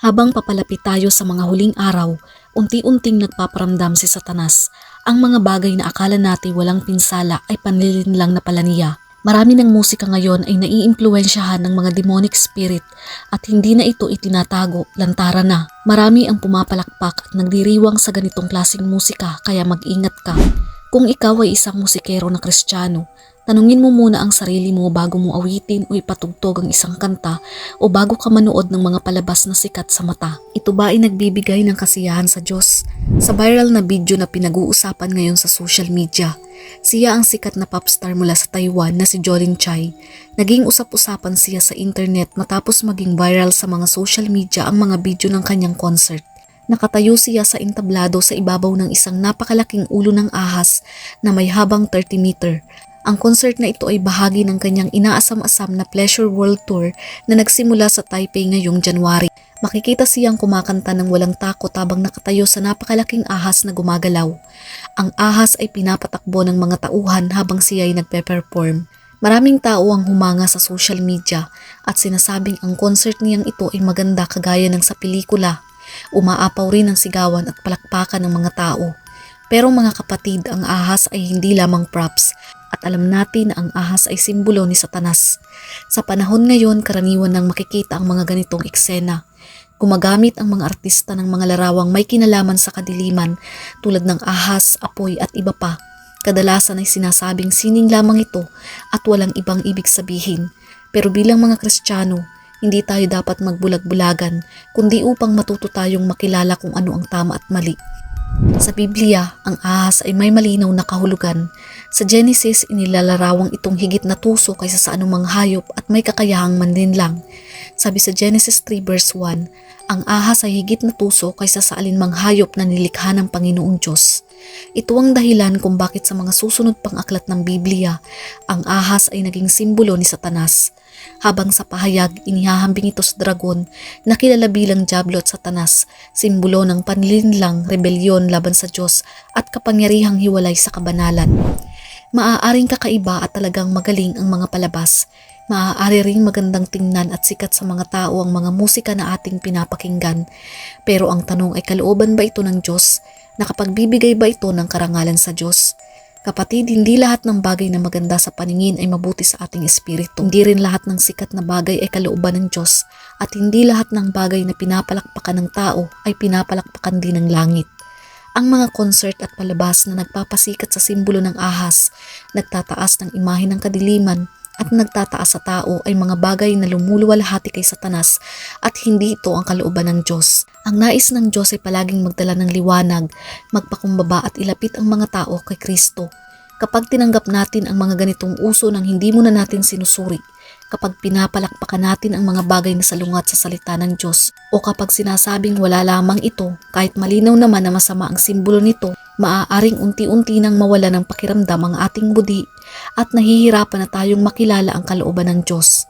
Habang papalapit tayo sa mga huling araw, unti-unting nagpaparamdam si Satanas. Ang mga bagay na akala natin walang pinsala ay panlilin lang na pala niya. Marami ng musika ngayon ay naiimpluwensyahan ng mga demonic spirit at hindi na ito itinatago, lantaran na. Marami ang pumapalakpak at nagdiriwang sa ganitong klaseng musika kaya mag-ingat ka. Kung ikaw ay isang musikero na Kristiyano, tanungin mo muna ang sarili mo bago mo awitin o ipatugtog ang isang kanta o bago ka manood ng mga palabas na sikat sa mata. Ito ba ay nagbibigay ng kasiyahan sa Diyos? Sa viral na video na pinag-uusapan ngayon sa social media, siya ang sikat na popstar mula sa Taiwan na si Jolin Chai. Naging usap-usapan siya sa internet matapos maging viral sa mga social media ang mga video ng kanyang concert. Nakatayo siya sa entablado sa ibabaw ng isang napakalaking ulo ng ahas na may habang 30 meter. Ang concert na ito ay bahagi ng kanyang inaasam-asam na Pleasure World Tour na nagsimula sa Taipei ngayong January. Makikita siyang kumakanta ng walang takot habang nakatayo sa napakalaking ahas na gumagalaw. Ang ahas ay pinapatakbo ng mga tauhan habang siya ay nagpe-perform. Maraming tao ang humanga sa social media at sinasabing ang concert niyang ito ay maganda kagaya ng sa pelikula. Umaapaw rin ang sigawan at palakpakan ng mga tao. Pero mga kapatid, ang ahas ay hindi lamang props at alam natin na ang ahas ay simbolo ni Satanas. Sa panahon ngayon, karaniwan nang makikita ang mga ganitong eksena. Gumagamit ang mga artista ng mga larawang may kinalaman sa kadiliman tulad ng ahas, apoy at iba pa. Kadalasan ay sinasabing sining lamang ito at walang ibang ibig sabihin. Pero bilang mga Kristiyano, hindi tayo dapat magbulag-bulagan kundi upang matuto tayong makilala kung ano ang tama at mali. Sa Biblia, ang ahas ay may malinaw na kahulugan. Sa Genesis, inilalarawang itong higit na tuso kaysa sa anumang hayop at may kakayahang manlinlang. Sabi sa Genesis 3 verse 1, ang ahas ay higit na tuso kaysa sa alinmang hayop na nilikha ng Panginoong Diyos. Ito ang dahilan kung bakit sa mga susunod pang aklat ng Biblia, ang ahas ay naging simbolo ni Satanas. Habang sa pahayag, inihahambing ito sa dragon na kilala bilang Diablo at Satanas, simbolo ng panlilinlang, rebelyon laban sa Diyos at kapangyarihang hiwalay sa kabanalan. Maaaring kakaiba at talagang magaling ang mga palabas. Maaari ring magandang tingnan at sikat sa mga tao ang mga musika na ating pinapakinggan. Pero ang tanong ay kalooban ba ito ng Diyos? Nakapagbibigay ba ito ng karangalan sa Diyos? Kapatid, hindi lahat ng bagay na maganda sa paningin ay mabuti sa ating espiritu. Hindi rin lahat ng sikat na bagay ay kalooban ng Diyos at hindi lahat ng bagay na pinapalakpakan ng tao ay pinapalakpakan din ng langit. Ang mga concert at palabas na nagpapasikat sa simbolo ng ahas, nagtataas ng imahe ng kadiliman at nagtataas sa tao ay mga bagay na lumuluwalhati kay Satanas at hindi ito ang kalooban ng Diyos. Ang nais ng Diyos ay palaging magdala ng liwanag, magpakumbaba at ilapit ang mga tao kay Kristo. Kapag tinanggap natin ang mga ganitong uso nang hindi muna natin sinusuri, kapag pinapalakpakan natin ang mga bagay na salungat sa salita ng Diyos, o kapag sinasabing wala lamang ito, kahit malinaw naman na masama ang simbolo nito, maaaring unti-unti nang mawala ng pakiramdam ang ating budi at nahihirapan na tayong makilala ang kalooban ng Diyos.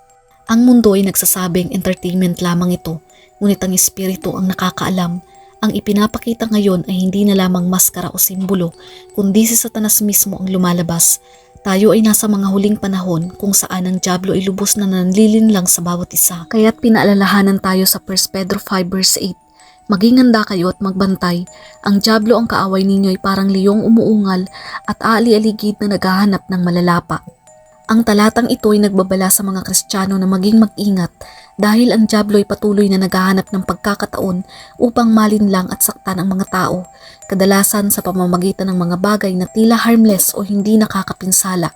Ang mundo ay nagsasabing entertainment lamang ito, ngunit ang espiritu ang nakakaalam. Ang ipinapakita ngayon ay hindi na lamang maskara o simbolo, kundi si Satanas mismo ang lumalabas. Tayo ay nasa mga huling panahon kung saan ang Diablo ay lubos na nanlilinlang sa bawat isa. Kaya't pinaalalahanan tayo sa 1 Pedro 5 verse 8. Maging handa kayo at magbantay. Ang Diablo ang kaaway ninyo ay parang liyong umuungal at aali-aligid na naghahanap ng malalapa. Ang talatang ito ay nagbabala sa mga Kristiyano na maging mag-ingat dahil ang Diablo ay patuloy na naghahanap ng pagkakataon upang malinlang at saktan ang mga tao, kadalasan sa pamamagitan ng mga bagay na tila harmless o hindi nakakapinsala.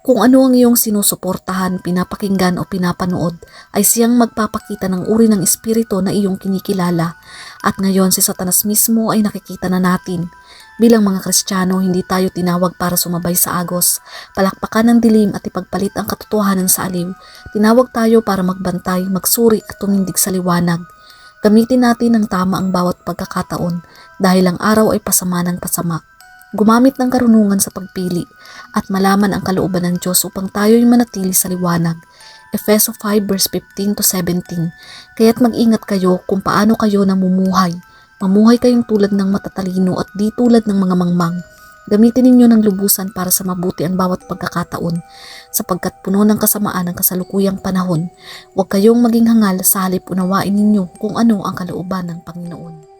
Kung ano ang iyong sinusuportahan, pinapakinggan o pinapanood ay siyang magpapakita ng uri ng espiritu na iyong kinikilala at ngayon si Satanas mismo ay nakikita na natin. Bilang mga Kristiyano, hindi tayo tinawag para sumabay sa agos, palakpakan ng dilim at ipagpalit ang katotohanan sa aliw. Tinawag tayo para magbantay, magsuri at tumindig sa liwanag. Gamitin natin ng tama ang bawat pagkakataon dahil ang araw ay pasama ng pasama. Gumamit ng karunungan sa pagpili at malaman ang kalooban ng Diyos upang tayo'y manatili sa liwanag. Efeso 5 verse 15 to 17. Kaya't mag-ingat kayo kung paano kayo namumuhay. Mamuhay kayong tulad ng matatalino at di tulad ng mga mangmang. Gamitin ninyo ng lubusan para sa mabuti ang bawat pagkakataon, sapagkat puno ng kasamaan ang kasalukuyang panahon. Huwag kayong maging hangal, sa halip unawain ninyo kung ano ang kalooban ng Panginoon.